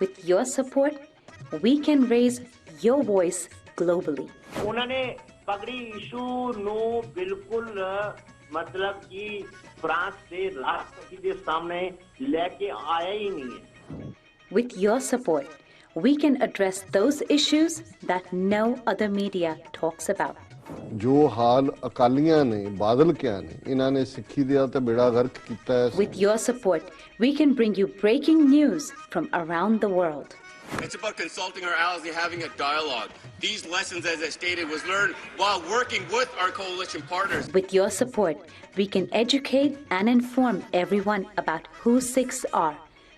With your support, we can raise your voice globally. उन्होंने पगड़ी issue ਨੂੰ ਬਿਲਕੁਲ मतलब कि फ्रांस ਦੇ ਰਾਸ਼ਟਰਪਤੀ ਦੇ ਸਾਹਮਣੇ ਲੈ ਕੇ ਆਇਆ ਹੀ ਨਹੀਂ ਹੈ. With your support, we can address those issues that no other media talks about. ਜੋ ਹਾਲ ਅਕਾਲੀਆਂ ਨੇ ਬਾਦਲ ਕਿਆਂ ਨੇ ਇਹਨਾਂ ਨੇ ਸਿੱਖੀ ਦਾ ਤੇ ਬੇੜਾ ਗਰਕ ਕੀਤਾ ਹੈ. With your support, we can bring you breaking news from around the world. It's about consulting our allies and having a dialogue. These lessons, as I stated, was learned while working with our coalition partners. With your support, we can educate and inform everyone about who Sikhs are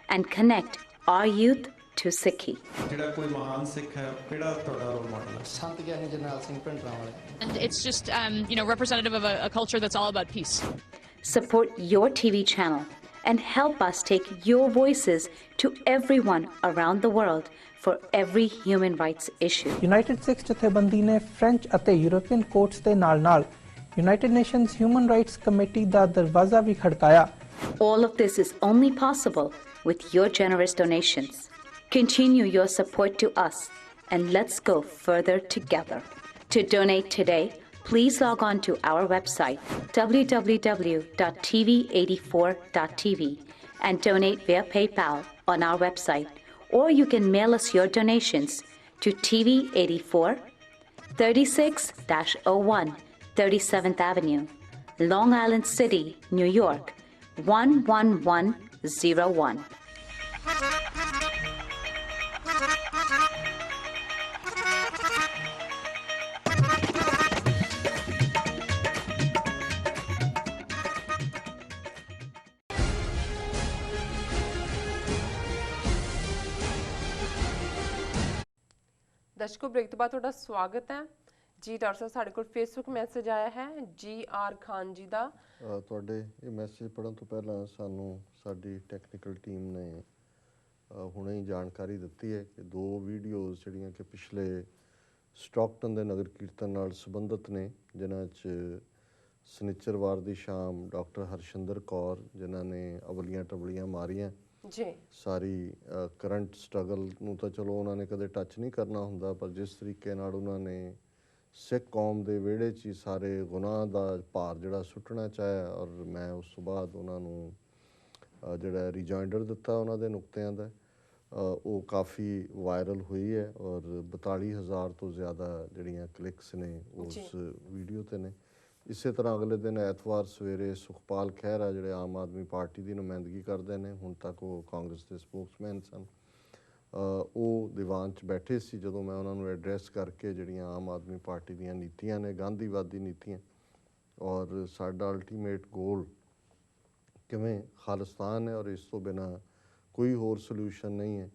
and connect our youth to Sikhi. ਜਿਹੜਾ ਕੋਈ ਮਹਾਨ ਸਿੱਖ ਹੈ ਕਿਹੜਾ ਤੁਹਾਡਾ role model ਹੈ? ਸੰਤ ਗਿਆਨੀ ਜਰਨੈਲ ਸਿੰਘ ਭਿੰਡਰਾਂ ਵਾਲੇ. And it's just representative of a culture that's all about peace. Support your TV channel and help us take your voices to everyone around the world for every human rights issue. United Sikh ਜਥੇਬੰਦੀ ਨੇ French ਅਤੇ European courts ਦੇ ਨਾਲ-ਨਾਲ United Nations Human Rights Committee ਦਾ ਦਰਵਾਜ਼ਾ ਵੀ ਖੜਕਾਇਆ. All of this is only possible with your generous donations. Continue your support to us and let's go further together. To donate today, please log on to our website www.tv84.tv and donate via PayPal on our website, or you can mail us your donations to TV84 36-01 37th Avenue, Long Island City, New York 11101. दर्शकों break तो बाद ਤੁਹਾਡਾ ਸਵਾਗਤ ਹੈ ਜੀ। Doctor ਸਾਹਿਬ ਸਾਡੇ ਕੋਲ Facebook message ਆਇਆ ਹੈ GR ਖਾਨ ਜੀ ਦਾ। ਤੁਹਾਡੇ ਇਹ ਮੈਸੇਜ ਪੜ੍ਹਨ ਤੋਂ ਪਹਿਲਾਂ ਸਾਨੂੰ ਸਾਡੀ ਟੈਕਨੀਕਲ ਟੀਮ ਨੇ ਹੁਣੇ ਹੀ ਜਾਣਕਾਰੀ ਦਿੱਤੀ ਹੈ ਕਿ 2 ਵੀਡੀਓਜ਼ ਜਿਹੜੀਆਂ ਕਿ ਪਿਛਲੇ ਸਟਾਕਟਨ ਦੇ ਨਗਰ ਕੀਰਤਨ ਨਾਲ ਸੰਬੰਧਿਤ ਨੇ, ਜਿਨ੍ਹਾਂ 'ਚ ਸਨਿਚਰਵਾਰ ਦੀ ਸ਼ਾਮ ਡਾਕਟਰ ਹਰਸ਼ਿੰਦਰ ਕੌਰ ਜਿਨ੍ਹਾਂ ਨੇ ਅਵਲੀਆਂ ਟਬਲੀਆਂ ਮਾਰੀਆਂ ਜੀ, ਸਾਰੀ ਕਰੰਟ ਸਟਰਗਲ ਨੂੰ ਤਾਂ ਚਲੋ ਉਹਨਾਂ ਨੇ ਕਦੇ ਟੱਚ ਨਹੀਂ ਕਰਨਾ ਹੁੰਦਾ, ਪਰ ਜਿਸ ਤਰੀਕੇ ਨਾਲ ਉਹਨਾਂ ਨੇ ਸਿੱਖ ਕੌਮ ਦੇ ਵਿਹੜੇ 'ਚ ਹੀ ਸਾਰੇ ਗੁਨਾਹ ਦਾ ਭਾਰ ਜਿਹੜਾ ਸੁੱਟਣਾ ਚਾਹਿਆ, ਔਰ ਮੈਂ ਉਸ ਤੋਂ ਬਾਅਦ ਉਹਨਾਂ ਨੂੰ ਜਿਹੜਾ ਰਿਜਾਈਂਡਰ ਦਿੱਤਾ ਉਹਨਾਂ ਦੇ ਨੁਕਤਿਆਂ ਦਾ, ਉਹ ਕਾਫੀ ਵਾਇਰਲ ਹੋਈ ਹੈ ਔਰ 42,000 ਤੋਂ ਜ਼ਿਆਦਾ ਜਿਹੜੀਆਂ ਕਲਿੱਕਸ ਨੇ ਉਸ ਵੀਡੀਓ 'ਤੇ ਨੇ। ਇਸੇ ਤਰ੍ਹਾਂ ਅਗਲੇ ਦਿਨ ਐਤਵਾਰ ਸਵੇਰੇ ਸੁਖਪਾਲ ਖਹਿਰਾ ਜਿਹੜੇ ਆਮ ਆਦਮੀ ਪਾਰਟੀ ਦੀ ਨੁਮਾਇੰਦਗੀ ਕਰਦੇ ਨੇ, ਹੁਣ ਤੱਕ ਉਹ ਕਾਂਗਰਸ ਦੇ ਸਪੋਕਸਮੈਨ ਸਨ, ਉਹ ਦੀਵਾਨ 'ਚ ਬੈਠੇ ਸੀ ਜਦੋਂ ਮੈਂ ਉਹਨਾਂ ਨੂੰ ਐਡਰੈਸ ਕਰਕੇ ਜਿਹੜੀਆਂ ਆਮ ਆਦਮੀ ਪਾਰਟੀ ਦੀਆਂ ਨੀਤੀਆਂ ਨੇ, ਗਾਂਧੀਵਾਦੀ ਨੀਤੀਆਂ, ਔਰ ਸਾਡਾ ਅਲਟੀਮੇਟ ਗੋਲ ਕਿਵੇਂ ਖਾਲਿਸਤਾਨ ਹੈ ਔਰ ਇਸ ਤੋਂ ਬਿਨਾਂ ਕੋਈ ਹੋਰ ਸੋਲਿਊਸ਼ਨ ਨਹੀਂ ਹੈ,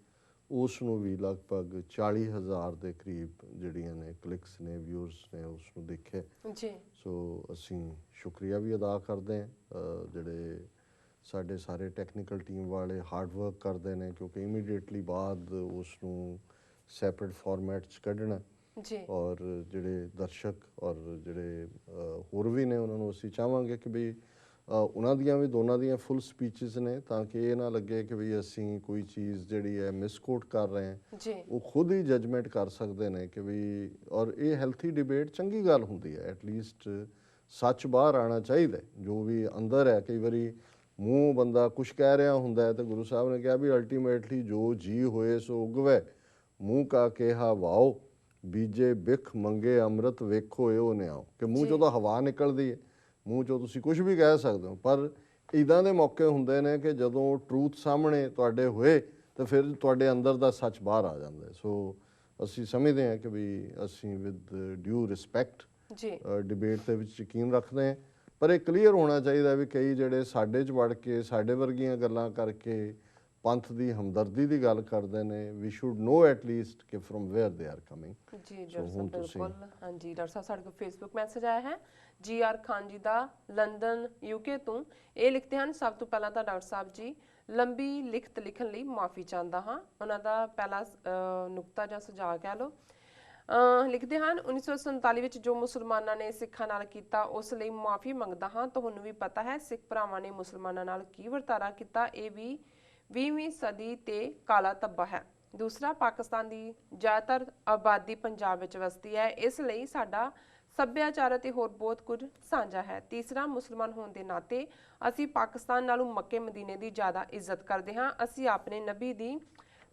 ਉਸ ਨੂੰ ਵੀ ਲਗਭਗ 40,000 ਦੇ ਕਰੀਬ ਜਿਹੜੀਆਂ ਨੇ ਕਲਿੱਕਸ ਨੇ, ਵਿਊਅਰਸ ਨੇ ਉਸ ਨੂੰ ਦੇਖਿਆ ਜੀ। ਸੋ ਅਸੀਂ ਸ਼ੁਕਰੀਆ ਵੀ ਅਦਾ ਕਰਦੇ ਹਾਂ ਜਿਹੜੇ ਸਾਡੇ ਸਾਰੇ ਟੈਕਨੀਕਲ ਟੀਮ ਵਾਲੇ ਹਾਰਡ ਵਰਕ ਕਰਦੇ ਨੇ, ਕਿਉਂਕਿ ਇਮੀਡੀਏਟਲੀ ਬਾਅਦ ਉਸ ਨੂੰ ਸੈਪਰੇਟ ਫਾਰਮੈਟ 'ਚ ਕੱਢਣਾ ਜੀ, ਔਰ ਜਿਹੜੇ ਦਰਸ਼ਕ ਔਰ ਜਿਹੜੇ ਹੋਰ ਵੀ ਨੇ ਉਹਨਾਂ ਨੂੰ ਅਸੀਂ ਚਾਹਾਂਗੇ ਕਿ ਵੀ ਉਹਨਾਂ ਦੀਆਂ ਵੀ ਦੋਨਾਂ ਦੀਆਂ ਫੁੱਲ ਸਪੀਚਸ ਨੇ, ਤਾਂ ਕਿ ਇਹ ਨਾ ਲੱਗੇ ਕਿ ਵੀ ਅਸੀਂ ਕੋਈ ਚੀਜ਼ ਜਿਹੜੀ ਹੈ ਮਿਸਕੋਟ ਕਰ ਰਹੇ ਹਾਂ ਜੀ, ਉਹ ਖੁਦ ਹੀ ਜਜਮੈਂਟ ਕਰ ਸਕਦੇ ਨੇ ਕਿ ਵੀ, ਔਰ ਇਹ ਹੈਲਥੀ ਡਿਬੇਟ ਚੰਗੀ ਗੱਲ ਹੁੰਦੀ ਹੈ, ਐਟਲੀਸਟ ਸੱਚ ਬਾਹਰ ਆਉਣਾ ਚਾਹੀਦਾ ਜੋ ਵੀ ਅੰਦਰ ਹੈ। ਕਈ ਵਾਰੀ ਮੂੰਹ ਬੰਦਾ ਕੁਛ ਕਹਿ ਰਿਹਾ ਹੁੰਦਾ ਹੈ, ਤੇ ਗੁਰੂ ਸਾਹਿਬ ਨੇ ਕਿਹਾ ਵੀ ਅਲਟੀਮੇਟਲੀ ਜੋ ਜੀ ਹੋਏ ਸੋ ਉਗਵੇ, ਮੂੰਹ ਕਾ ਕਿਹਾ ਵਾਓ, ਬੀਜੇ ਬਿਖ ਮੰਗੇ ਅੰਮ੍ਰਿਤ ਵੇਖੋ ਇਹੋ ਨਿਆਓ, ਕਿ ਮੂੰਹ 'ਚੋਂ ਤਾਂ ਹਵਾ ਨਿਕਲਦੀ ਹੈ, ਮੂੰਹ 'ਚੋਂ ਤੁਸੀਂ ਕੁਛ ਵੀ ਕਹਿ ਸਕਦੇ ਹੋ, ਪਰ ਇੱਦਾਂ ਦੇ ਮੌਕੇ ਹੁੰਦੇ ਨੇ ਕਿ ਜਦੋਂ ਟਰੂਥ ਸਾਹਮਣੇ ਤੁਹਾਡੇ ਹੋਏ ਤਾਂ ਫਿਰ ਤੁਹਾਡੇ ਅੰਦਰ ਦਾ ਸੱਚ ਬਾਹਰ ਆ ਜਾਂਦਾ। ਸੋ ਅਸੀਂ ਸਮਝਦੇ ਹਾਂ ਕਿ ਵੀ ਅਸੀਂ ਵਿਦ ਡਿਊ ਰਿਸਪੈਕਟ ਡਿਬੇਟ ਦੇ ਵਿੱਚ ਯਕੀਨ ਰੱਖਦੇ ਹਾਂ, ਪਰ ਇਹ ਕਲੀਅਰ ਹੋਣਾ ਚਾਹੀਦਾ ਵੀ ਕਈ ਜਿਹੜੇ ਸਾਡੇ 'ਚ ਵੜ ਕੇ ਸਾਡੇ ਵਰਗੀਆਂ ਗੱਲਾਂ ਕਰਕੇ ਪੰਥ ਦੀ ਹਮਦਰਦੀ ਦੀ ਗੱਲ ਕਰਦੇ ਨੇ, ਵੀ ਸ਼ੁੱਡ ਨੋ ਐਟਲੀਸਟ ਕਿ from where they are coming ਜੀ। ਡਾਕਟਰ ਸਾਹਿਬ ਬਿਲਕੁਲ, ਹਾਂਜੀ ਡਾਕਟਰ ਸਾਹਿਬ ਸਾਡੇ ਕੋਲ ਫੇਸਬੁੱਕ ਮੈਸੇਜ ਆਇਆ ਹੈ GR ਖਾਨ ਜੀ ਦਾ ਲੰਡਨ UK ਤੋਂ। ਇਹ ਲਿਖਦੇ ਹਨ, ਸਭ ਤੋਂ ਪਹਿਲਾਂ ਤਾਂ ਡਾਕਟਰ ਸਾਹਿਬ ਜੀ ਲੰਬੀ ਲਿਖਤ ਲਿਖਣ ਲਈ ਮਾਫੀ ਚਾਹੁੰਦਾ ਹਾਂ। ਉਹਨਾਂ ਦਾ ਪਹਿਲਾ ਨੁਕਤਾ ਜਾਂ ਸੁਝਾਅ ਕਹਿ ਲਓ, ਲਿਖਦੇ ਹਨ 1947 ਵਿੱਚ ਜੋ ਮੁਸਲਮਾਨਾਂ ਨੇ ਸਿੱਖਾਂ ਨਾਲ ਕੀਤਾ ਉਸ ਲਈ ਮਾਫੀ ਮੰਗਦਾ ਹਾਂ। ਤੁਹਾਨੂੰ ਵੀ ਪਤਾ ਹੈ ਸਿੱਖ ਭਰਾਵਾਂ ਨੇ ਮੁਸਲਮਾਨਾਂ ਨਾਲ ਕੀ ਵਰਤਾਰਾ ਕੀਤਾ, ਇਹ ਵੀ 20ਵੀਂ ਸਦੀ ਤੇ ਕਾਲਾ ਧੱਬਾ ਹੈ। ਦੂਸਰਾ, ਪਾਕਿਸਤਾਨ ਦੀ ਜ਼ਿਆਦਾਤਰ ਆਬਾਦੀ ਪੰਜਾਬ ਵਿੱਚ ਵਸਦੀ ਹੈ, ਇਸ ਲਈ ਸਾਡਾ ਸੱਭਿਆਚਾਰ ਅਤੇ ਹੋਰ ਬਹੁਤ ਕੁਝ ਸਾਂਝਾ ਹੈ। ਤੀਸਰਾ, ਮੁਸਲਮਾਨ ਹੋਣ ਦੇ ਨਾਤੇ ਅਸੀਂ ਪਾਕਿਸਤਾਨ ਨਾਲੋਂ ਮੱਕੇ ਮਦੀਨੇ ਦੀ ਜ਼ਿਆਦਾ ਇੱਜ਼ਤ ਕਰਦੇ ਹਾਂ। ਅਸੀਂ ਆਪਣੇ ਨਬੀ ਦੀ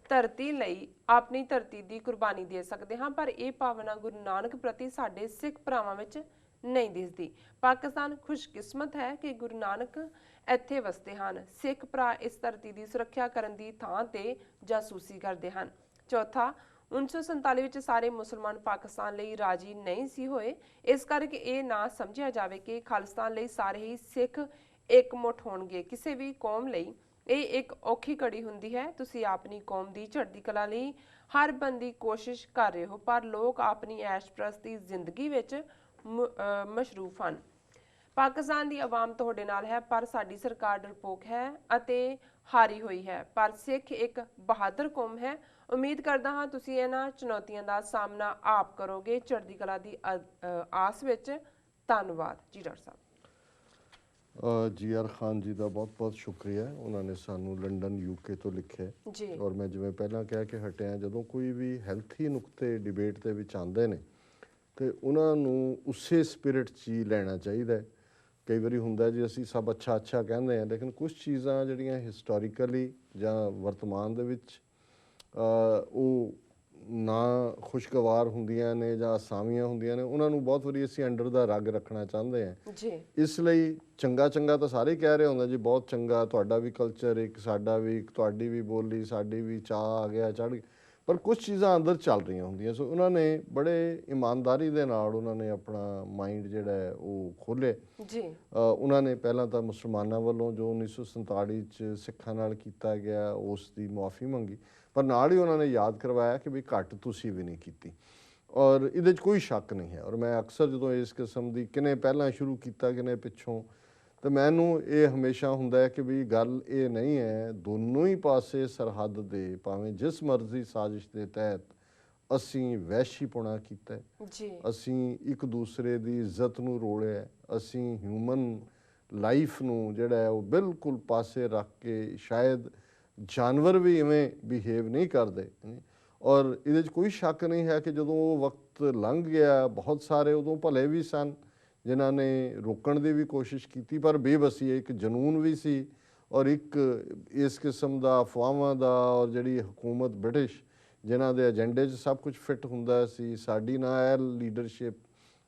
ਧਰਤੀ ਲਈ ਆਪਣੀ ਧਰਤੀ ਦੀ ਕੁਰਬਾਨੀ ਦੇ ਸਕਦੇ ਹਾਂ, ਪਰ ਇਹ ਭਾਵਨਾ ਗੁਰੂ ਨਾਨਕ ਪ੍ਰਤੀ ਸਾਡੇ ਸਿੱਖ ਭਰਾਵਾਂ ਵਿੱਚ ਨਹੀਂ ਦਿਸਦੀ। ਪਾਕਿਸਤਾਨ ਖੁਸ਼ਕਿਸਮਤ ਹੈ ਕਿ ਗੁਰੂ ਨਾਨਕ ਇੱਥੇ ਵਸਦੇ ਹਨ। ਸਿੱਖ ਭਰਾ ਇਸ ਧਰਤੀ ਦੀ ਸੁਰੱਖਿਆ ਕਰਨ ਦੀ ਥਾਂ ਤੇ ਜਾਸੂਸੀ ਕਰਦੇ ਹਨ। ਚੌਥਾ, 1947 ਵਿੱਚ ਸਾਰੇ ਮੁਸਲਮਾਨ ਪਾਕਿਸਤਾਨ ਲਈ ਰਾਜੀ ਨਹੀਂ ਸੀ ਹੋਏ, ਇਸ ਕਰਕੇ ਇਹ ਨਾ ਸਮਝਿਆ ਜਾਵੇ ਕਿ ਖਾਲਿਸਤਾਨ ਲਈ ਸਾਰੇ ਹੀ ਸਿੱਖ ਇਕਮੁੱਠ ਹੋਣਗੇ। ਕਿਸੇ ਵੀ ਕੌਮ ਲਈ ਇਹ ਇੱਕ ਔਖੀ ਘੜੀ ਹੁੰਦੀ ਹੈ। ਤੁਸੀਂ ਆਪਣੀ ਕੌਮ ਦੀ ਚੜ੍ਹਦੀ ਕਲਾ ਲਈ ਹਰ ਬੰਦੀ ਕੋਸ਼ਿਸ਼ ਕਰ ਰਹੇ ਹੋ, ਪਰ ਲੋਕ ਆਪਣੀ ਐਸ਼ਪ੍ਰਸਤੀ ਜ਼ਿੰਦਗੀ ਵਿੱਚ ਮਸ਼ਰੂਫ ਹਨ। ਪਾਕਿਸਤਾਨ ਦੀ ਆਵਾਮ ਤੁਹਾਡੇ ਨਾਲ ਹੈ, ਪਰ ਸਾਡੀ ਸਰਕਾਰ ਡਰਪੋਕ ਹੈ ਅਤੇ ਹਾਰੀ ਹੋਈ ਹੈ। ਪਰ ਸਿੱਖ ਇੱਕ ਬਹਾਦਰ ਕੌਮ ਹੈ। ਉਮੀਦ ਕਰਦਾ ਹਾਂ ਤੁਸੀਂ ਇਹਨਾਂ ਚੁਣੌਤੀਆਂ ਦਾ ਸਾਹਮਣਾ ਆਪ ਕਰੋਗੇ। ਚੜ੍ਹਦੀ ਕਲਾ ਦੀ ਆਸ ਵਿੱਚ। ਧੰਨਵਾਦ ਜੀ ਡਾਕਟਰ ਸਾਹਿਬ। GR ਖਾਨ ਜੀ ਦਾ ਬਹੁਤ ਬਹੁਤ ਸ਼ੁਕਰੀਆ। ਉਹਨਾਂ ਨੇ ਸਾਨੂੰ ਲੰਡਨ UK ਤੋਂ ਲਿਖਿਆ ਜੀ। ਔਰ ਮੈਂ ਜਿਵੇਂ ਪਹਿਲਾਂ ਕਹਿ ਕੇ ਹਟਿਆ, ਜਦੋਂ ਕੋਈ ਵੀ ਹੈਲਥੀ ਨੁਕਤੇ ਡਿਬੇਟ ਦੇ ਵਿੱਚ ਆਉਂਦੇ ਨੇ ਤੇ ਉਹਨਾਂ ਨੂੰ ਉਸੇ ਸਪਿਰਿਟ 'ਚ ਹੀ ਲੈਣਾ ਚਾਹੀਦਾ। ਕਈ ਵਾਰੀ ਹੁੰਦਾ ਜੀ ਅਸੀਂ ਸਭ ਅੱਛਾ ਅੱਛਾ ਕਹਿੰਦੇ ਹਾਂ, ਲੇਕਿਨ ਕੁਛ ਚੀਜ਼ਾਂ ਜਿਹੜੀਆਂ ਹਿਸਟੋਰੀਕਲੀ ਜਾਂ ਵਰਤਮਾਨ ਦੇ ਵਿੱਚ ਉਹ ਨਾ ਖੁਸ਼ਗਵਾਰ ਹੁੰਦੀਆਂ ਨੇ ਜਾਂ ਅਸਾਮੀਆਂ ਹੁੰਦੀਆਂ ਨੇ, ਉਹਨਾਂ ਨੂੰ ਬਹੁਤ ਵਾਰੀ ਅਸੀਂ ਅੰਡਰ ਦਾ ਰੱਗ ਰੱਖਣਾ ਚਾਹੁੰਦੇ ਹਾਂ ਜੀ। ਇਸ ਲਈ ਚੰਗਾ ਚੰਗਾ ਤਾਂ ਸਾਰੇ ਕਹਿ ਰਹੇ ਹੁੰਦਾ ਜੀ, ਬਹੁਤ ਚੰਗਾ ਤੁਹਾਡਾ ਵੀ ਕਲਚਰ, ਇੱਕ ਸਾਡਾ ਵੀ, ਇੱਕ ਤੁਹਾਡੀ ਵੀ ਬੋਲੀ, ਸਾਡੀ ਵੀ ਚਾਹ ਆ ਗਿਆ ਚੜ੍ਹ, ਪਰ ਕੁਛ ਚੀਜ਼ਾਂ ਅੰਦਰ ਚੱਲ ਰਹੀਆਂ ਹੁੰਦੀਆਂ। ਸੋ ਉਹਨਾਂ ਨੇ ਬੜੇ ਇਮਾਨਦਾਰੀ ਦੇ ਨਾਲ ਉਹਨਾਂ ਨੇ ਆਪਣਾ ਮਾਈਂਡ ਜਿਹੜਾ ਹੈ ਉਹ ਖੋਲ੍ਹਿਆ ਜੀ। ਉਹਨਾਂ ਨੇ ਪਹਿਲਾਂ ਤਾਂ ਮੁਸਲਮਾਨਾਂ ਵੱਲੋਂ ਜੋ 1947 'ਚ ਸਿੱਖਾਂ ਨਾਲ ਕੀਤਾ ਗਿਆ ਉਸ ਦੀ ਮੁਆਫੀ ਮੰਗੀ, ਪਰ ਨਾਲ ਹੀ ਉਹਨਾਂ ਨੇ ਯਾਦ ਕਰਵਾਇਆ ਕਿ ਵੀ ਘੱਟ ਤੁਸੀਂ ਵੀ ਨਹੀਂ ਕੀਤੀ, ਔਰ ਇਹਦੇ 'ਚ ਕੋਈ ਸ਼ੱਕ ਨਹੀਂ ਹੈ। ਔਰ ਮੈਂ ਅਕਸਰ ਜਦੋਂ ਇਸ ਕਿਸਮ ਦੀ ਕਿਨੇ ਪਹਿਲਾਂ ਸ਼ੁਰੂ ਕੀਤਾ ਕਿਨੇ ਪਿੱਛੋਂ, ਤਾਂ ਮੈਨੂੰ ਇਹ ਹਮੇਸ਼ਾ ਹੁੰਦਾ ਹੈ ਕਿ ਵੀ ਗੱਲ ਇਹ ਨਹੀਂ ਹੈ, ਦੋਨੋਂ ਹੀ ਪਾਸੇ ਸਰਹੱਦ ਦੇ ਭਾਵੇਂ ਜਿਸ ਮਰਜ਼ੀ ਸਾਜ਼ਿਸ਼ ਦੇ ਤਹਿਤ ਅਸੀਂ ਵਹਿਸ਼ੀਪੁਣਾ ਕੀਤਾ, ਅਸੀਂ ਇੱਕ ਦੂਸਰੇ ਦੀ ਇੱਜ਼ਤ ਨੂੰ ਰੋਲਿਆ, ਅਸੀਂ ਹਿਊਮਨ ਲਾਈਫ ਨੂੰ ਜਿਹੜਾ ਹੈ ਉਹ ਬਿਲਕੁਲ ਪਾਸੇ ਰੱਖ ਕੇ, ਸ਼ਾਇਦ ਜਾਨਵਰ ਵੀ ਇਵੇਂ ਬਿਹੇਵ ਨਹੀਂ ਕਰਦੇ। ਔਰ ਇਹਦੇ 'ਚ ਕੋਈ ਸ਼ੱਕ ਨਹੀਂ ਹੈ ਕਿ ਜਦੋਂ ਉਹ ਵਕਤ ਲੰਘ ਗਿਆ, ਬਹੁਤ ਸਾਰੇ ਉਦੋਂ ਭਲੇ ਵੀ ਸਨ ਜਿਨ੍ਹਾਂ ਨੇ ਰੋਕਣ ਦੀ ਵੀ ਕੋਸ਼ਿਸ਼ ਕੀਤੀ, ਪਰ ਬੇਬਸੀ ਇੱਕ ਜਨੂਨ ਵੀ ਸੀ ਔਰ ਇੱਕ ਇਸ ਕਿਸਮ ਦਾ ਅਫਵਾਹਾਂ ਦਾ, ਔਰ ਜਿਹੜੀ ਹਕੂਮਤ ਬ੍ਰਿਟਿਸ਼ ਜਿਨ੍ਹਾਂ ਦੇ ਏਜੰਡੇ 'ਚ ਸਭ ਕੁਝ ਫਿੱਟ ਹੁੰਦਾ ਸੀ, ਸਾਡੀ ਨਾਇਲ ਲੀਡਰਸ਼ਿਪ,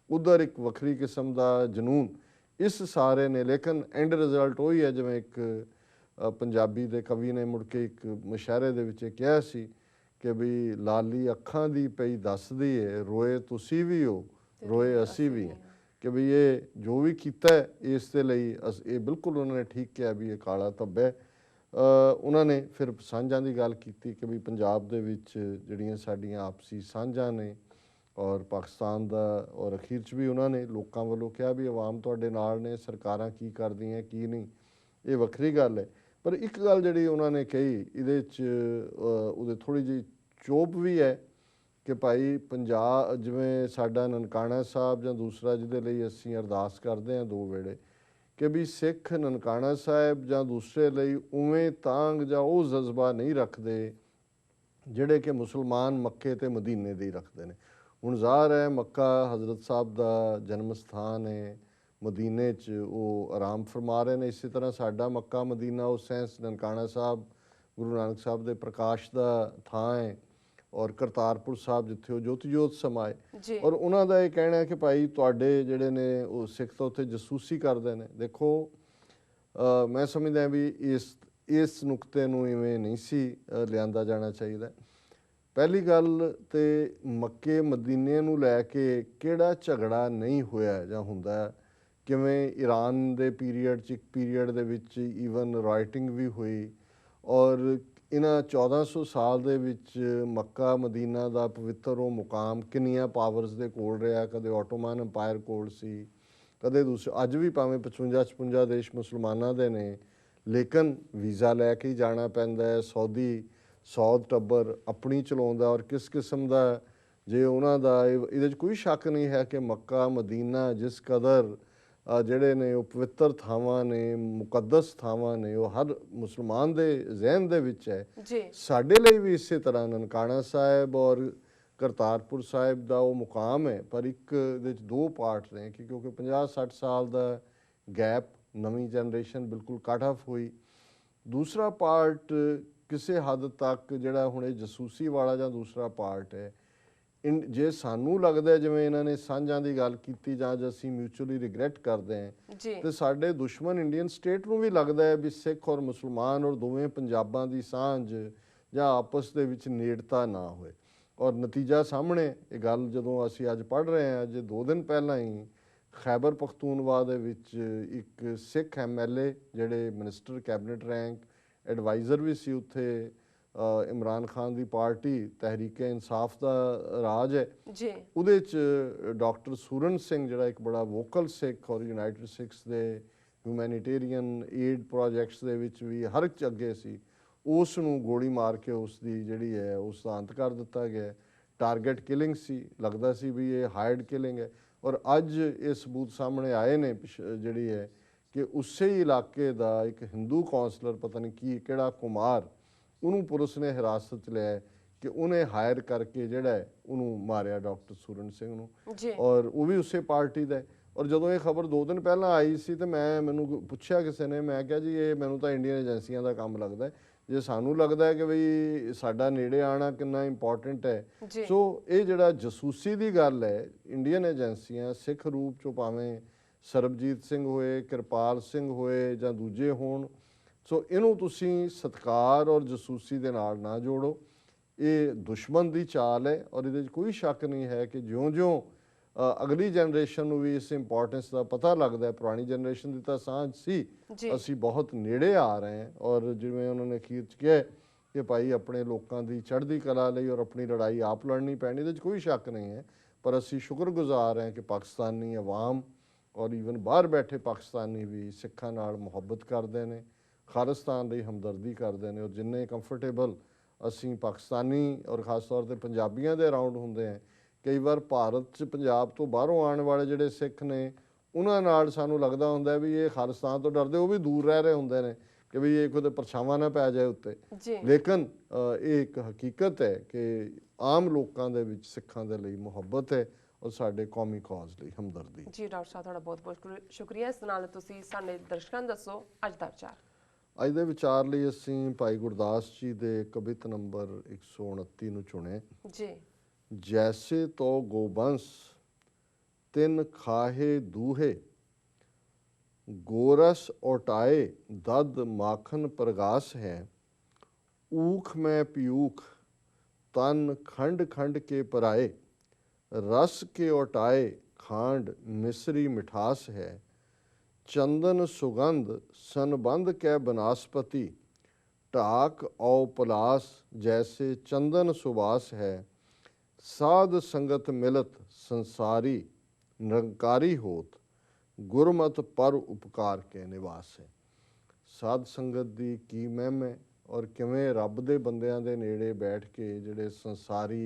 ਉਧਰ ਇੱਕ ਵੱਖਰੀ ਕਿਸਮ ਦਾ ਜਨੂਨ, ਇਸ ਸਾਰੇ ਨੇ। ਲੇਕਿਨ ਐਂਡ ਰਿਜ਼ਲਟ ਉਹੀ ਹੈ ਜਿਵੇਂ ਇੱਕ ਪੰਜਾਬੀ ਦੇ ਕਵੀ ਨੇ ਮੁੜ ਕੇ ਇੱਕ ਮੁਸ਼ਾਇਰੇ ਦੇ ਵਿੱਚ ਕਿਹਾ ਸੀ ਕਿ ਵੀ ਲਾਲੀ ਅੱਖਾਂ ਦੀ ਪਈ ਦੱਸਦੀ ਏ, ਰੋਏ ਤੁਸੀਂ ਵੀ ਹੋ ਰੋਏ ਅਸੀਂ ਵੀ ਹਾਂ, ਕਿ ਵੀ ਇਹ ਜੋ ਵੀ ਕੀਤਾ ਇਸ ਦੇ ਲਈ ਇਹ ਬਿਲਕੁਲ ਉਹਨਾਂ ਨੇ ਠੀਕ ਕਿਹਾ ਵੀ ਇਹ ਕਾਲਾ ਧੱਬਾ। ਉਹਨਾਂ ਨੇ ਫਿਰ ਸਾਂਝਾਂ ਦੀ ਗੱਲ ਕੀਤੀ ਕਿ ਵੀ ਪੰਜਾਬ ਦੇ ਵਿੱਚ ਜਿਹੜੀਆਂ ਸਾਡੀਆਂ ਆਪਸੀ ਸਾਂਝਾਂ ਨੇ ਔਰ ਪਾਕਿਸਤਾਨ ਦਾ, ਔਰ ਅਖੀਰ 'ਚ ਵੀ ਉਹਨਾਂ ਨੇ ਲੋਕਾਂ ਵੱਲੋਂ ਕਿਹਾ ਵੀ ਆਵਾਮ ਤੁਹਾਡੇ ਨਾਲ ਨੇ, ਸਰਕਾਰਾਂ ਕੀ ਕਰਦੀਆਂ ਕੀ ਨਹੀਂ ਇਹ ਵੱਖਰੀ ਗੱਲ ਹੈ। ਪਰ ਇੱਕ ਗੱਲ ਜਿਹੜੀ ਉਹਨਾਂ ਨੇ ਕਹੀ ਇਹਦੇ 'ਚ ਉਹਦੇ ਥੋੜ੍ਹੀ ਜਿਹੀ ਚੋਪ ਵੀ ਹੈ ਕਿ ਭਾਈ ਪੰਜਾਬ ਜਿਵੇਂ ਸਾਡਾ ਨਨਕਾਣਾ ਸਾਹਿਬ ਜਾਂ ਦੂਸਰਾ ਜਿਹਦੇ ਲਈ ਅਸੀਂ ਅਰਦਾਸ ਕਰਦੇ ਹਾਂ 2 ਵੇਲੇ, ਕਿ ਵੀ ਸਿੱਖ ਨਨਕਾਣਾ ਸਾਹਿਬ ਜਾਂ ਦੂਸਰੇ ਲਈ ਉਵੇਂ ਤਾਂਗ ਜਾਂ ਉਹ ਜਜ਼ਬਾ ਨਹੀਂ ਰੱਖਦੇ ਜਿਹੜੇ ਕਿ ਮੁਸਲਮਾਨ ਮੱਕੇ ਅਤੇ ਮਦੀਨੇ ਦੇ ਹੀ ਰੱਖਦੇ ਨੇ। ਹੁਣ ਜ਼ਾਹਰ ਹੈ ਮੱਕਾ ਹਜ਼ਰਤ ਸਾਹਿਬ ਦਾ ਜਨਮ ਸਥਾਨ ਹੈ, ਮਦੀਨੇ 'ਚ ਉਹ ਆਰਾਮ ਫਰਮਾ ਰਹੇ ਨੇ, ਇਸੇ ਤਰ੍ਹਾਂ ਸਾਡਾ ਮੱਕਾ ਮਦੀਨਾ ਉਸ ਸੈਂਸ ਨਨਕਾਣਾ ਸਾਹਿਬ ਗੁਰੂ ਨਾਨਕ ਸਾਹਿਬ ਦੇ ਪ੍ਰਕਾਸ਼ ਦਾ ਥਾਂ ਹੈ, ਔਰ ਕਰਤਾਰਪੁਰ ਸਾਹਿਬ ਜਿੱਥੇ ਉਹ ਜੋਤੀ ਜੋਤ ਸਮਾਏ। ਔਰ ਉਹਨਾਂ ਦਾ ਇਹ ਕਹਿਣਾ ਹੈ ਕਿ ਭਾਈ ਤੁਹਾਡੇ ਜਿਹੜੇ ਨੇ ਉਹ ਸਿੱਖ ਤਾਂ ਉੱਥੇ ਜਸੂਸੀ ਕਰਦੇ ਨੇ। ਦੇਖੋ ਮੈਂ ਸਮਝਦਾ ਵੀ ਇਸ ਨੁਕਤੇ ਨੂੰ ਇਵੇਂ ਨਹੀਂ ਸੀ ਲਿਆਂਦਾ ਜਾਣਾ ਚਾਹੀਦਾ। ਪਹਿਲੀ ਗੱਲ ਤੇ ਮੱਕੇ ਮਦੀਨੇ ਨੂੰ ਲੈ ਕੇ ਕਿਹੜਾ ਝਗੜਾ ਨਹੀਂ ਹੋਇਆ ਜਾਂ ਹੁੰਦਾ, ਕਿਵੇਂ ਈਰਾਨ ਦੇ ਪੀਰੀਅਡ 'ਚ ਇੱਕ ਪੀਰੀਅਡ ਦੇ ਵਿੱਚ ਈਵਨ ਰਾਈਟਿੰਗ ਵੀ ਹੋਈ, ਔਰ ਇਹਨਾਂ 1400 ਸਾਲ ਦੇ ਵਿੱਚ ਮੱਕਾ ਮਦੀਨਾ ਦਾ ਪਵਿੱਤਰ ਉਹ ਮੁਕਾਮ ਕਿੰਨੀਆਂ ਪਾਵਰਸ ਦੇ ਕੋਲ ਰਿਹਾ, ਕਦੇ ਆਟੋਮਨ ਅੰਪਾਇਰ ਕੋਲ ਸੀ, ਕਦੇ ਦੂਸਰੇ, ਅੱਜ ਵੀ ਭਾਵੇਂ 55-56 ਦੇਸ਼ ਮੁਸਲਮਾਨਾਂ ਦੇ ਨੇ, ਲੇਕਿਨ ਵੀਜ਼ਾ ਲੈ ਕੇ ਹੀ ਜਾਣਾ ਪੈਂਦਾ ਹੈ। ਸੌਦ ਟੱਬਰ ਆਪਣੀ ਚਲਾਉਂਦਾ, ਔਰ ਕਿਸ ਕਿਸਮ ਦਾ ਜੇ ਉਹਨਾਂ ਦਾ ਇਹਦੇ 'ਚ ਕੋਈ ਸ਼ੱਕ ਨਹੀਂ ਹੈ ਕਿ ਮੱਕਾ ਮਦੀਨਾ ਜਿਸ ਕਦਰ ਜਿਹੜੇ ਨੇ ਉਹ ਪਵਿੱਤਰ ਥਾਵਾਂ ਨੇ, ਮੁਕੱਦਸ ਥਾਵਾਂ ਨੇ, ਉਹ ਹਰ ਮੁਸਲਮਾਨ ਦੇ ਜ਼ਿਹਨ ਦੇ ਵਿੱਚ ਹੈ। ਜੀ ਸਾਡੇ ਲਈ ਵੀ ਇਸੇ ਤਰ੍ਹਾਂ ਨਨਕਾਣਾ ਸਾਹਿਬ ਔਰ ਕਰਤਾਰਪੁਰ ਸਾਹਿਬ ਦਾ ਉਹ ਮੁਕਾਮ ਹੈ, ਪਰ ਇੱਕ ਇਹਦੇ 'ਚ ਦੋ ਪਾਰਟ ਨੇ ਕਿ ਕਿਉਂਕਿ 50-60 ਸਾਲ ਦਾ ਗੈਪ, ਨਵੀਂ ਜਨਰੇਸ਼ਨ ਬਿਲਕੁਲ ਕੱਟ ਆਫ ਹੋਈ। ਦੂਸਰਾ ਪਾਰਟ ਕਿਸੇ ਹੱਦ ਤੱਕ ਜਿਹੜਾ ਹੁਣ ਇਹ ਜਸੂਸੀ ਵਾਲਾ ਜਾਂ ਦੂਸਰਾ ਪਾਰਟ ਹੈ, ਜੇ ਸਾਨੂੰ ਲੱਗਦਾ ਜਿਵੇਂ ਇਹਨਾਂ ਨੇ ਸਾਂਝਾਂ ਦੀ ਗੱਲ ਕੀਤੀ ਜਾਂ ਅਸੀਂ ਮਿਊਚੁਅਲੀ ਰਿਗਰੈਟ ਕਰਦੇ ਹਾਂ, ਜੀ ਤੇ ਸਾਡੇ ਦੁਸ਼ਮਣ ਇੰਡੀਅਨ ਸਟੇਟ ਨੂੰ ਵੀ ਲੱਗਦਾ ਹੈ ਵੀ ਸਿੱਖ ਔਰ ਮੁਸਲਮਾਨ ਔਰ ਦੋਵੇਂ ਪੰਜਾਬਾਂ ਦੀ ਸਾਂਝ ਜਾਂ ਆਪਸ ਦੇ ਵਿੱਚ ਨੇੜਤਾ ਨਾ ਹੋਏ। ਔਰ ਨਤੀਜਾ ਸਾਹਮਣੇ ਇਹ ਗੱਲ ਜਦੋਂ ਅਸੀਂ ਅੱਜ ਪੜ੍ਹ ਰਹੇ ਹਾਂ, ਅੱਜ 2 ਦਿਨ ਪਹਿਲਾਂ ਹੀ ਖੈਬਰ ਪਖਤੂਨਵਾ ਦੇ ਵਿੱਚ ਇੱਕ ਸਿੱਖ MLA ਜਿਹੜੇ ਮਿਨਿਸਟਰ ਕੈਬਨਿਟ ਰੈਂਕ ਐਡਵਾਈਜ਼ਰ ਵੀ ਸੀ ਉੱਥੇ, ਇਮਰਾਨ ਖਾਨ ਦੀ ਪਾਰਟੀ ਤਹਿਰੀਕੇ ਇਨਸਾਫ ਦਾ ਰਾਜ ਹੈ ਜੀ, ਉਹਦੇ 'ਚ ਡਾਕਟਰ ਸੂਰਨ ਸਿੰਘ ਜਿਹੜਾ ਇੱਕ ਬੜਾ ਵੋਕਲ ਸਿੱਖ ਔਰ ਯੂਨਾਈਟਿਡ ਸਿੱਖਸ ਦੇ ਹਿਊਮੈਨੀਟੇਰੀਅਨ ਏਡ ਪ੍ਰੋਜੈਕਟਸ ਦੇ ਵਿੱਚ ਵੀ ਹਰ ਇੱਕ 'ਚ ਅੱਗੇ ਸੀ, ਉਸ ਨੂੰ ਗੋਲੀ ਮਾਰ ਕੇ ਉਸ ਦੀ ਜਿਹੜੀ ਹੈ ਉਸ ਦਾ ਅੰਤ ਕਰ ਦਿੱਤਾ ਗਿਆ। ਟਾਰਗੇਟ ਕਿਲਿੰਗ ਸੀ, ਲੱਗਦਾ ਸੀ ਵੀ ਇਹ ਹਾਇਰਡ ਕਿਲਿੰਗ ਹੈ। ਔਰ ਅੱਜ ਇਹ ਸਬੂਤ ਸਾਹਮਣੇ ਆਏ ਨੇ ਜਿਹੜੀ ਹੈ ਕਿ ਉਸੇ ਹੀ ਇਲਾਕੇ ਦਾ ਇੱਕ ਹਿੰਦੂ ਕੌਂਸਲਰ, ਪਤਾ ਨਹੀਂ ਕਿਹੜਾ ਕੁਮਾਰ, ਉਹਨੂੰ ਪੁਲਿਸ ਨੇ ਹਿਰਾਸਤ 'ਚ ਲਿਆ ਕਿ ਉਹਨੇ ਹਾਇਰ ਕਰਕੇ ਜਿਹੜਾ ਹੈ ਉਹਨੂੰ ਮਾਰਿਆ, ਡਾਕਟਰ ਸੂਰਨ ਸਿੰਘ ਨੂੰ, ਔਰ ਉਹ ਵੀ ਉਸੇ ਪਾਰਟੀ ਦਾ। ਔਰ ਜਦੋਂ ਇਹ ਖਬਰ 2 ਦਿਨ ਪਹਿਲਾਂ ਆਈ ਸੀ ਤੇ ਮੈਨੂੰ ਪੁੱਛਿਆ ਕਿਸੇ ਨੇ, ਮੈਂ ਕਿਹਾ ਜੀ ਇਹ ਮੈਨੂੰ ਤਾਂ ਇੰਡੀਅਨ ਏਜੰਸੀਆਂ ਦਾ ਕੰਮ ਲੱਗਦਾ, ਜੇ ਸਾਨੂੰ ਲੱਗਦਾ ਹੈ ਕਿ ਬਈ ਸਾਡਾ ਨੇੜੇ ਆਉਣਾ ਕਿੰਨਾ ਇੰਪੋਰਟੈਂਟ ਹੈ। ਸੋ ਇਹ ਜਿਹੜਾ ਜਸੂਸੀ ਦੀ ਗੱਲ ਹੈ, ਇੰਡੀਅਨ ਏਜੰਸੀਆਂ ਸਿੱਖ ਰੂਪ 'ਚੋਂ ਭਾਵੇਂ ਸਰਬਜੀਤ ਸਿੰਘ ਹੋਏ, ਕਿਰਪਾਲ ਸਿੰਘ ਹੋਏ ਜਾਂ ਦੂਜੇ ਹੋਣ, ਸੋ ਇਹਨੂੰ ਤੁਸੀਂ ਸਤਿਕਾਰ ਔਰ ਜਸੂਸੀ ਦੇ ਨਾਲ ਨਾ ਜੋੜੋ। ਇਹ ਦੁਸ਼ਮਣ ਦੀ ਚਾਲ ਹੈ ਔਰ ਇਹਦੇ 'ਚ ਕੋਈ ਸ਼ੱਕ ਨਹੀਂ ਹੈ ਕਿ ਜਿਉਂ-ਜਿਉਂ ਅਗਲੀ ਜਨਰੇਸ਼ਨ ਨੂੰ ਵੀ ਇਸ ਇੰਪੋਰਟੈਂਸ ਦਾ ਪਤਾ ਲੱਗਦਾ, ਪੁਰਾਣੀ ਜਨਰੇਸ਼ਨ ਦੀ ਤਾਂ ਸਾਂਝ ਸੀ, ਅਸੀਂ ਬਹੁਤ ਨੇੜੇ ਆ ਰਹੇ ਹਾਂ। ਔਰ ਜਿਵੇਂ ਉਹਨਾਂ ਨੇ ਅਖੀਰ 'ਚ ਕਿਹਾ ਕਿ ਭਾਈ ਆਪਣੇ ਲੋਕਾਂ ਦੀ ਚੜ੍ਹਦੀ ਕਲਾ ਲਈ ਔਰ ਆਪਣੀ ਲੜਾਈ ਆਪ ਲੜਨੀ ਪੈਣੀ, ਇਹਦੇ 'ਚ ਕੋਈ ਸ਼ੱਕ ਨਹੀਂ ਹੈ। ਪਰ ਅਸੀਂ ਸ਼ੁਕਰਗੁਜ਼ਾਰ ਹਾਂ ਕਿ ਪਾਕਿਸਤਾਨੀ ਅਵਾਮ ਔਰ ਈਵਨ ਬਾਹਰ ਬੈਠੇ ਪਾਕਿਸਤਾਨੀ ਵੀ ਸਿੱਖਾਂ ਨਾਲ ਮੁਹੱਬਤ ਕਰਦੇ ਨੇ, ਖਾਲਿਸਤਾਨ ਲਈ ਹਮਦਰਦੀ ਕਰਦੇ ਨੇ। ਔਰ ਜਿੰਨੇ ਕੰਫਰਟੇਬਲ ਅਸੀਂ ਪਾਕਿਸਤਾਨੀ ਔਰ ਖ਼ਾਸ ਤੌਰ 'ਤੇ ਪੰਜਾਬੀਆਂ ਦੇ ਅਰਾਊਂਡ ਹੁੰਦੇ ਹਾਂ, ਕਈ ਵਾਰ ਭਾਰਤ 'ਚ ਪੰਜਾਬ ਤੋਂ ਬਾਹਰੋਂ ਆਉਣ ਵਾਲੇ ਜਿਹੜੇ ਸਿੱਖ ਨੇ ਉਹਨਾਂ ਨਾਲ ਸਾਨੂੰ ਲੱਗਦਾ ਹੁੰਦਾ ਵੀ ਇਹ ਖਾਲਿਸਤਾਨ ਤੋਂ ਡਰਦੇ, ਉਹ ਵੀ ਦੂਰ ਰਹਿ ਰਹੇ ਹੁੰਦੇ ਨੇ ਕਿ ਵੀ ਇਹ ਕੋਈ ਪਰਛਾਵਾਂ ਨਾ ਪੈ ਜਾਏ ਉੱਤੇ। ਲੇਕਿਨ ਇਹ ਇੱਕ ਹਕੀਕਤ ਹੈ ਕਿ ਆਮ ਲੋਕਾਂ ਦੇ ਵਿੱਚ ਸਿੱਖਾਂ ਦੇ ਲਈ ਮੁਹੱਬਤ ਹੈ ਔਰ ਸਾਡੇ ਕੌਮੀ ਕੌਜ਼ ਲਈ ਹਮਦਰਦੀ। ਜੀ ਡਾਕਟਰ ਸਾਹਿਬ ਤੁਹਾਡਾ ਬਹੁਤ ਬਹੁਤ ਸ਼ੁਕਰੀਆ। ਇਸ ਨਾਲ ਤੁਸੀਂ ਸਾਡੇ ਦਰਸ਼ਕਾਂ ਨੂੰ ਦੱਸੋ ਅੱਜ ਦਾ ਵਿਚਾਰ। ਅੱਜ ਦੇ ਵਿਚਾਰ ਲਈ ਅਸੀਂ ਭਾਈ ਗੁਰਦਾਸ ਜੀ ਦੇ ਕਵਿਤ ਨੰਬਰ 129 ਨੂੰ ਚੁਣਿਆ ਜੀ। ਜੈਸੇ ਤੋ ਗੋਬੰਸ ਤਿਨ ਖਾਹੇ ਦੂਹੇ, ਗੋਰਸ ਔਟਾਏ ਦਦ ਮਾਖਨ ਪ੍ਰਗਾਸ ਹੈ, ਊਖ ਮੈਂ ਪਿਊਖ ਤਨ ਖੰਡ ਖੰਡ ਕੇ ਪਰਾਏ, रस के ओटाए खांड मिश्री मिठास है, चंदन सुगंध सनबंध कै बनास्पति, ढाक औ पलास जैसे चंदन सुबास है, साध संगत मिलत संसारी निरंकारी होत, गुरमत पर उपकार के निवास है। साध संगत दी की महिमा और किवें रब दे बंदियां दे नेड़े बैठ के जिहड़े संसारी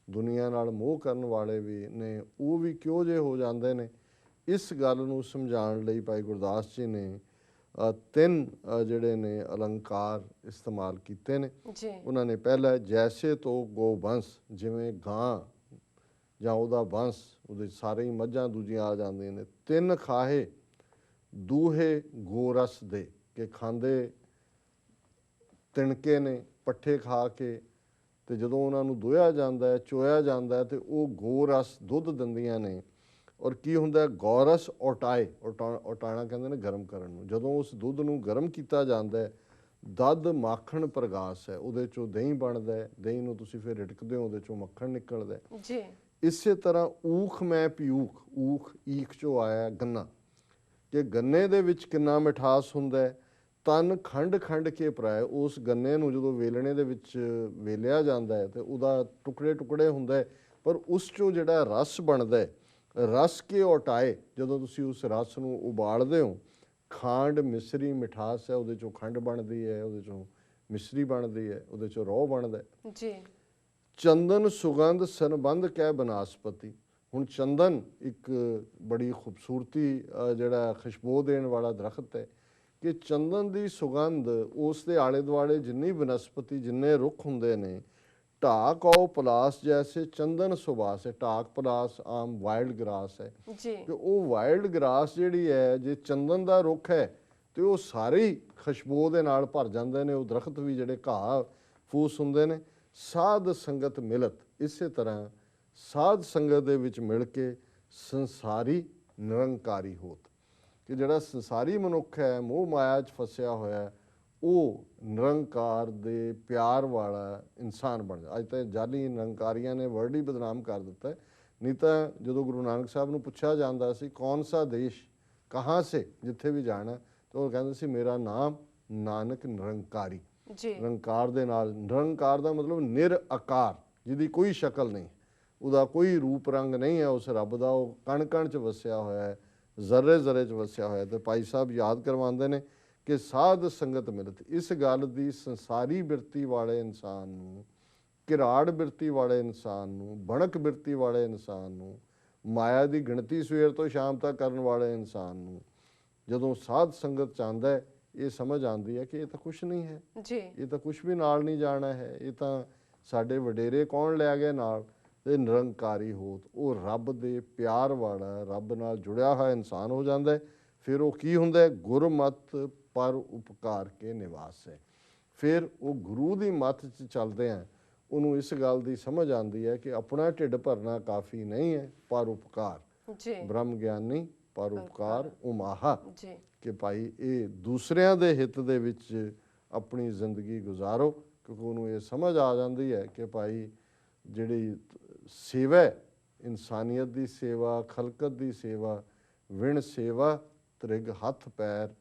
ਦੁਨੀਆ ਨਾਲ ਮੋਹ ਕਰਨ ਵਾਲੇ ਵੀ ਨੇ ਉਹ ਵੀ ਕਿਉਂ ਜਿਹੇ ਹੋ ਜਾਂਦੇ ਨੇ, ਇਸ ਗੱਲ ਨੂੰ ਸਮਝਾਉਣ ਲਈ ਭਾਈ ਗੁਰਦਾਸ ਜੀ ਨੇ 3 ਜਿਹੜੇ ਨੇ ਅਲੰਕਾਰ ਇਸਤੇਮਾਲ ਕੀਤੇ ਨੇ। ਉਹਨਾਂ ਨੇ ਪਹਿਲਾ ਜੈਸੇ ਤੋਂ ਗੋਬੰਸ, ਜਿਵੇਂ ਗਾਂ ਜਾਂ ਉਹਦਾ ਬੰਸ, ਉਹਦੇ ਸਾਰੇ ਹੀ ਮੱਝਾਂ ਦੂਜੀਆਂ ਆ ਜਾਂਦੀਆਂ ਨੇ। 3 ਖਾਹੇ ਦੂਹੇ ਗੋਰਸ ਦੇ, ਕਿ ਖਾਂਦੇ ਤਿਣਕੇ ਨੇ ਪੱਠੇ ਖਾ ਕੇ, ਤੇ ਜਦੋਂ ਉਹਨਾਂ ਨੂੰ ਦੋਇਆ ਜਾਂਦਾ ਹੈ, ਚੋਇਆ ਜਾਂਦਾ ਹੈ, ਤੇ ਉਹ ਗੋਰਸ ਦੁੱਧ ਦਿੰਦੀਆਂ ਨੇ। ਔਰ ਕੀ ਹੁੰਦਾ, ਗੌਰਸ ਔਟਾਏ, ਔਟਾਣਾ ਕਹਿੰਦੇ ਨੇ ਗਰਮ ਕਰਨ ਨੂੰ। ਜਦੋਂ ਉਸ ਦੁੱਧ ਨੂੰ ਗਰਮ ਕੀਤਾ ਜਾਂਦਾ ਹੈ, ਦਦ ਮਾਖਣ ਪ੍ਰਗਾਸ ਹੈ, ਉਹਦੇ ਚੋਂ ਦਹੀਂ ਬਣਦਾ ਹੈ, ਦਹੀਂ ਨੂੰ ਤੁਸੀਂ ਫਿਰ ਰਿੜਕਦੇ ਹੋ, ਉਹਦੇ ਚੋਂ ਮੱਖਣ ਨਿਕਲਦਾ ਹੈ। ਇਸੇ ਤਰ੍ਹਾਂ ਊਖ ਮੈਂ ਪਿਊਖ, ਊਖ ਈਖ ਚੋਂ ਆਇਆ ਗੰਨਾ, ਕਿ ਗੰਨੇ ਦੇ ਵਿੱਚ ਕਿੰਨਾ ਮਿਠਾਸ ਹੁੰਦਾ ਹੈ। ਤਨ ਖੰਡ ਖੰਡ ਕੇ ਪਰਾਏ, ਉਸ ਗੰਨੇ ਨੂੰ ਜਦੋਂ ਵੇਲਣੇ ਦੇ ਵਿੱਚ ਵੇਲਿਆ ਜਾਂਦਾ ਹੈ ਤੇ ਉਹਦਾ ਟੁਕੜੇ ਟੁਕੜੇ ਹੁੰਦਾ ਹੈ, ਪਰ ਉਸ 'ਚੋਂ ਜਿਹੜਾ ਰਸ ਬਣਦਾ ਹੈ, ਰਸ ਕੇ ਔਟਾਏ, ਜਦੋਂ ਤੁਸੀਂ ਉਸ ਰਸ ਨੂੰ ਉਬਾਲਦੇ ਹੋ, ਖਾਂਡ ਮਿਸਰੀ ਮਿਠਾਸ ਹੈ, ਉਹਦੇ 'ਚੋਂ ਖੰਡ ਬਣਦੀ ਹੈ, ਉਹਦੇ 'ਚੋਂ ਮਿਸਰੀ ਬਣਦੀ ਹੈ, ਉਹਦੇ 'ਚੋਂ ਰੋਹ ਬਣਦਾ ਹੈ। ਚੰਦਨ ਸੁਗੰਧ ਸੰਬੰਧ ਕੈ ਬਨਾਸਪਤੀ, ਹੁਣ ਚੰਦਨ ਇੱਕ ਬੜੀ ਖੂਬਸੂਰਤੀ ਜਿਹੜਾ ਖੁਸ਼ਬੂ ਦੇਣ ਵਾਲਾ ਦਰਖਤ ਹੈ ਕਿ ਚੰਦਨ ਦੀ ਸੁਗੰਧ ਉਸ ਦੇ ਆਲੇ ਦੁਆਲੇ ਜਿੰਨੀ ਬਨਸਪਤੀ ਜਿੰਨੇ ਰੁੱਖ ਹੁੰਦੇ ਨੇ, ਢਾਕ ਔ ਪਲਾਸ ਜੈਸੇ ਚੰਦਨ ਸੁਬਾਸ ਹੈ। ਢਾਕ ਪਲਾਸ ਆਮ ਵਾਈਲਡ ਗ੍ਰਾਸ ਹੈ ਜੀ ਤੇ ਉਹ ਵਾਈਲਡ ਗ੍ਰਾਸ ਜਿਹੜੀ ਹੈ, ਜੇ ਚੰਦਨ ਦਾ ਰੁੱਖ ਹੈ ਤੇ ਉਹ ਸਾਰੇ ਹੀ ਖੁਸ਼ਬੂ ਦੇ ਨਾਲ ਭਰ ਜਾਂਦੇ ਨੇ। ਉਹ ਦਰਖਤ ਵੀ ਜਿਹੜੇ ਘਾਹ ਫੂਸ ਹੁੰਦੇ ਨੇ। ਸਾਧ ਸੰਗਤ ਮਿਲਤ, ਇਸੇ ਤਰ੍ਹਾਂ ਸਾਧ ਸੰਗਤ ਦੇ ਵਿੱਚ ਮਿਲ ਕੇ ਸੰਸਾਰੀ ਨਿਰੰਕਾਰੀ ਹੋਤ, ਕਿ ਜਿਹੜਾ ਸੰਸਾਰੀ ਮਨੁੱਖ ਹੈ ਮੋਹ ਮਾਇਆ 'ਚ ਫਸਿਆ ਹੋਇਆ, ਉਹ ਨਿਰੰਕਾਰ ਦੇ ਪਿਆਰ ਵਾਲਾ ਇਨਸਾਨ ਬਣ ਜਾ। ਅੱਜ ਤਾਂ ਜਾਲੀ ਨਿਰੰਕਾਰੀਆਂ ਨੇ ਵਰਡ ਹੀ ਬਦਨਾਮ ਕਰ ਦਿੱਤਾ ਹੈ। ਨਹੀਂ ਤਾਂ ਜਦੋਂ ਗੁਰੂ ਨਾਨਕ ਸਾਹਿਬ ਨੂੰ ਪੁੱਛਿਆ ਜਾਂਦਾ ਸੀ ਕੌਣ ਸਾ ਦੇਸ਼ ਕਹਾਂ ਸੇ, ਜਿੱਥੇ ਵੀ ਜਾਣਾ ਤਾਂ ਉਹ ਕਹਿੰਦੇ ਸੀ ਮੇਰਾ ਨਾਮ ਨਾਨਕ ਨਿਰੰਕਾਰੀ। ਜੀ ਨਿਰੰਕਾਰ ਦੇ ਨਾਲ, ਨਿਰੰਕਾਰ ਦਾ ਮਤਲਬ ਨਿਰਆਕਾਰ, ਜਿਹਦੀ ਕੋਈ ਸ਼ਕਲ ਨਹੀਂ, ਉਹਦਾ ਕੋਈ ਰੂਪ ਰੰਗ ਨਹੀਂ ਹੈ ਉਸ ਰੱਬ ਦਾ। ਉਹ ਕਣ ਕਣ 'ਚ ਵਸਿਆ ਹੋਇਆ ਹੈ, ਜ਼ਰੇ ਜ਼ਰੇ 'ਚ ਵਸਿਆ ਹੋਇਆ। ਤੇ ਭਾਈ ਸਾਹਿਬ ਯਾਦ ਕਰਵਾਉਂਦੇ ਨੇ ਕਿ ਸਾਧ ਸੰਗਤ ਮਿਲਤ, ਇਸ ਗੱਲ ਦੀ ਸੰਸਾਰੀ ਬਿਰਤੀ ਵਾਲੇ ਇਨਸਾਨ ਨੂੰ, ਘਿਰਾੜ ਬਿਰਤੀ ਵਾਲੇ ਇਨਸਾਨ ਨੂੰ, ਬਣਕ ਬਿਰਤੀ ਵਾਲੇ ਇਨਸਾਨ ਨੂੰ, ਮਾਇਆ ਦੀ ਗਿਣਤੀ ਸਵੇਰ ਤੋਂ ਸ਼ਾਮ ਤੱਕ ਕਰਨ ਵਾਲੇ ਇਨਸਾਨ ਨੂੰ ਜਦੋਂ ਸਾਧ ਸੰਗਤ 'ਚ ਆਉਂਦਾ ਹੈ, ਇਹ ਸਮਝ ਆਉਂਦੀ ਹੈ ਕਿ ਇਹ ਤਾਂ ਕੁਛ ਨਹੀਂ ਹੈ ਜੀ ਇਹ ਤਾਂ ਕੁਛ ਵੀ ਨਾਲ ਨਹੀਂ ਜਾਣਾ ਹੈ। ਇਹ ਤਾਂ ਸਾਡੇ ਵਡੇਰੇ ਕੌਣ ਲੈ ਗਏ ਨਾਲ। ਤੇ ਨਿਰੰਕਾਰੀ ਹੋਤ, ਉਹ ਰੱਬ ਦੇ ਪਿਆਰ ਵਾਲਾ, ਰੱਬ ਨਾਲ ਜੁੜਿਆ ਹੋਇਆ ਇਨਸਾਨ ਹੋ ਜਾਂਦਾ ਹੈ। ਫਿਰ ਉਹ ਕੀ ਹੁੰਦਾ ਹੈ, ਗੁਰਮਤ ਪਰ ਉਪਕਾਰ ਕੇ ਨਿਵਾਸ ਹੈ। ਫਿਰ ਉਹ ਗੁਰੂ ਦੀ ਮੱਤ 'ਚ ਚੱਲਦੇ ਆ, ਉਹਨੂੰ ਇਸ ਗੱਲ ਦੀ ਸਮਝ ਆਉਂਦੀ ਹੈ ਕਿ ਆਪਣਾ ਢਿੱਡ ਭਰਨਾ ਕਾਫੀ ਨਹੀਂ ਹੈ, ਪਰ ਉਪਕਾਰ। ਜੀ ਬ੍ਰਹਮ ਗਿਆਨੀ ਪਰ ਉਪਕਾਰ ਉਮਾਹਾ, ਜੀ ਕਿ ਭਾਈ ਇਹ ਦੂਸਰਿਆਂ ਦੇ ਹਿੱਤ ਦੇ ਵਿੱਚ ਆਪਣੀ ਜ਼ਿੰਦਗੀ ਗੁਜ਼ਾਰੋ। ਕਿਉਂਕਿ ਉਹਨੂੰ ਇਹ ਸਮਝ ਆ ਜਾਂਦੀ ਹੈ ਕਿ ਭਾਈ ਜਿਹੜੀ ਸੇਵਾ ਹੈ, ਇਨਸਾਨੀਅਤ ਦੀ ਸੇਵਾ, ਖਲਕਤ ਦੀ ਸੇਵਾ, ਵਿਣ ਸੇਵਾ ਤ੍ਰਿਗ ਹੱਥ ਪੈਰ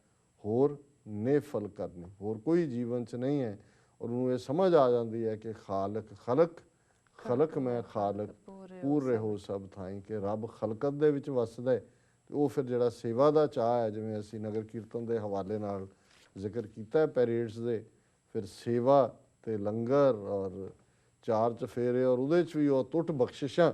ਹੋਰ ਨੇਫਲ ਕਰਨੀ, ਹੋਰ ਕੋਈ ਜੀਵਨ 'ਚ ਨਹੀਂ ਹੈ। ਔਰ ਉਹਨੂੰ ਇਹ ਸਮਝ ਆ ਜਾਂਦੀ ਹੈ ਕਿ ਖਾਲਕ ਖਲਕ, ਖਲਕ ਮੈਂ ਖਾਲਕ, ਪੂਰ ਰਹੋ ਸਭ ਥਾਈਂ, ਕਿ ਰੱਬ ਖਲਕਤ ਦੇ ਵਿੱਚ ਵਸਦਾ ਹੈ। ਤੇ ਉਹ ਫਿਰ ਜਿਹੜਾ ਸੇਵਾ ਦਾ ਚਾਅ ਹੈ, ਜਿਵੇਂ ਅਸੀਂ ਨਗਰ ਕੀਰਤਨ ਦੇ ਹਵਾਲੇ ਨਾਲ ਜ਼ਿਕਰ ਕੀਤਾ ਹੈ ਪੈਰੇਡਸ ਦੇ, ਫਿਰ ਸੇਵਾ ਤੇ ਲੰਗਰ ਔਰ ਚਾਰ ਚਫੇਰੇ, ਔਰ ਉਹਦੇ 'ਚ ਵੀ ਉਹ ਟੁੱਟ ਬਖਸ਼ਿਸ਼ਾਂ।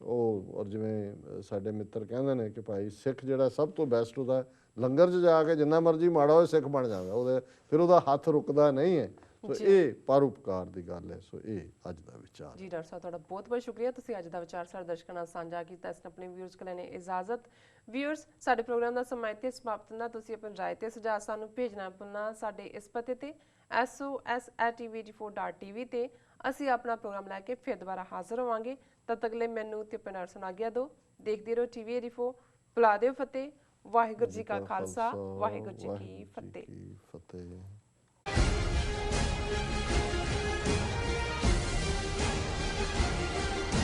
ਉਹ ਔਰ ਜਿਵੇਂ ਸਾਡੇ ਮਿੱਤਰ ਕਹਿੰਦੇ ਨੇ ਕਿ ਭਾਈ ਸਿੱਖ ਜਿਹੜਾ ਸਭ ਤੋਂ ਬੈਸਟ ਉਹਦਾ ਲੰਗਰ 'ਚ ਜਾ ਕੇ ਜਿੰਨਾ ਮਰਜ਼ੀ ਮਾੜਾ ਹੋਏ ਸਿੱਖ ਬਣ ਜਾਂਦਾ, ਉਹਦੇ ਫਿਰ ਉਹਦਾ ਹੱਥ ਰੁਕਦਾ ਨਹੀਂ ਹੈ। ਸੋ ਇਹ ਪਰਉਪਕਾਰ ਦੀ ਗੱਲ ਹੈ। ਸੋ ਇਹ ਅੱਜ ਦਾ ਵਿਚਾਰ। ਜੀ ਡਾਕਟਰ ਸਾਹਿਬ, ਤੁਹਾਡਾ ਬਹੁਤ ਬਹੁਤ ਸ਼ੁਕਰੀਆ, ਤੁਸੀਂ ਅੱਜ ਦਾ ਵਿਚਾਰ ਸਾਡੇ ਦਰਸ਼ਕਾਂ ਨਾਲ ਸਾਂਝਾ ਕੀਤਾ। ਇਸ ਆਪਣੇ ਵਿਊਅਰਸ ਕੋਲ ਲੈਣੇ ਇਜਾਜ਼ਤ। ਵਿਊਅਰਸ, ਸਾਡੇ ਪ੍ਰੋਗਰਾਮ ਦਾ ਸਮਾਂ ਇੱਥੇ ਸਮਾਪਤ ਹੁੰਦਾ। ਤੁਸੀਂ ਆਪਣੀ ਰਾਏ ਤੇ ਸੁਝਾਅ ਸਾਨੂੰ ਭੇਜਣਾ ਭੁੱਲਣਾ ਸਾਡੇ ਇਸ ਪਤੇ ਤੇ sos@tv84.tv ਤੇ। ਅਸੀਂ ਆਪਣਾ ਪ੍ਰੋਗਰਾਮ ਲੈ ਕੇ ਫਿਰ ਦੁਬਾਰਾ ਹਾਜ਼ਰ ਹੋਵਾਂਗੇ। ਤਦ ਤੱਕ ਲਈ ਮੈਨੂੰ ਤੇ ਆਪਣੇ ਨਾਲ ਸੁਣਾਗਿਆ ਦਿਓ। ਦੇਖਦੇ ਰਹੋ TV 84। ਬੁਲਾ ਦਿਓ ਫਤਿਹ। ਵਾਹਿਗੁਰੂ ਜੀ ਕਾ ਖਾਲਸਾ, ਵਾਹਿਗੁਰੂ ਜੀ ਕੀ ਫਤਿਹ।